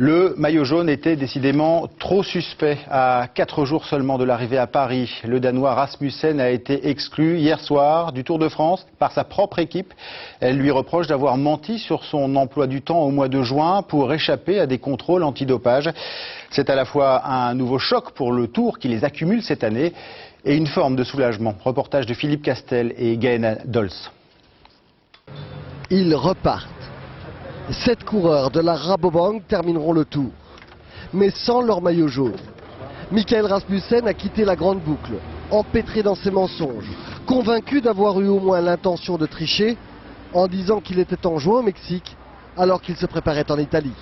Le maillot jaune était décidément trop suspect. À 4 jours seulement de l'arrivée à Paris, le Danois Rasmussen a été exclu hier soir du Tour de France par sa propre équipe. Elle lui reproche d'avoir menti sur son emploi du temps au mois de juin pour échapper à des contrôles antidopage. C'est à la fois un nouveau choc pour le Tour qui les accumule cette année et une forme de soulagement. Reportage de Philippe Castel et Gaëna Dolce. Ils repartent. 7 coureurs de la Rabobank termineront le Tour, mais sans leur maillot jaune. Michael Rasmussen a quitté la grande boucle, empêtré dans ses mensonges, convaincu d'avoir eu au moins l'intention de tricher, en disant qu'il était en juin au Mexique, alors qu'il se préparait en Italie.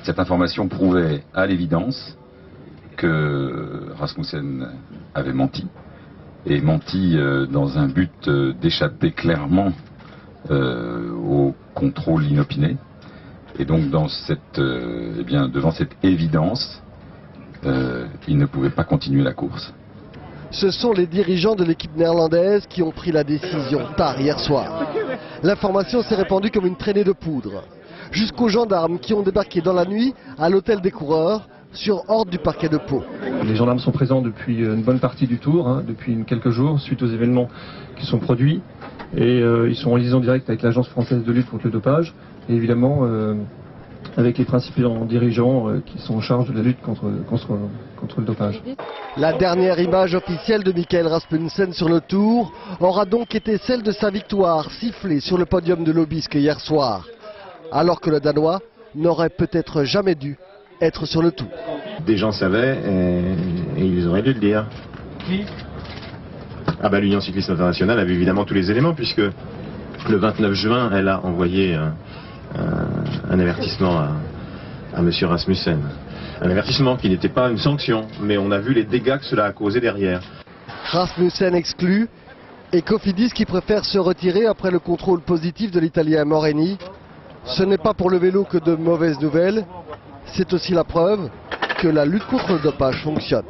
Cette information prouvait à l'évidence que Rasmussen avait menti, et menti dans un but d'échapper clairement au contrôle inopiné. Et donc devant cette évidence, il ne pouvait pas continuer la course. Ce sont les dirigeants de l'équipe néerlandaise qui ont pris la décision tard hier soir. L'information s'est répandue comme une traînée de poudre, jusqu'aux gendarmes qui ont débarqué dans la nuit à l'hôtel des coureurs, sur ordre du parquet de Pau. Les gendarmes sont présents depuis une bonne partie du Tour, depuis quelques jours, suite aux événements qui sont produits. Et ils sont en liaison directe avec l'Agence française de lutte contre le dopage, et évidemment avec les principaux dirigeants qui sont en charge de la lutte contre le dopage. La dernière image officielle de Michael Rasmussen sur le Tour aura donc été celle de sa victoire sifflée sur le podium de l'Aubisque hier soir, alors que le Danois n'aurait peut-être jamais dû être sur le Tour. Des gens savaient et ils auraient dû le dire. Qui ? L'Union cycliste internationale avait évidemment tous les éléments, puisque le 29 juin, elle a envoyé un avertissement à M. Rasmussen. Un avertissement qui n'était pas une sanction, mais on a vu les dégâts que cela a causé derrière. Rasmussen exclu et Cofidis qui préfère se retirer après le contrôle positif de l'Italien Moreni. Ce n'est pas pour le vélo que de mauvaises nouvelles, c'est aussi la preuve que la lutte contre le dopage fonctionne.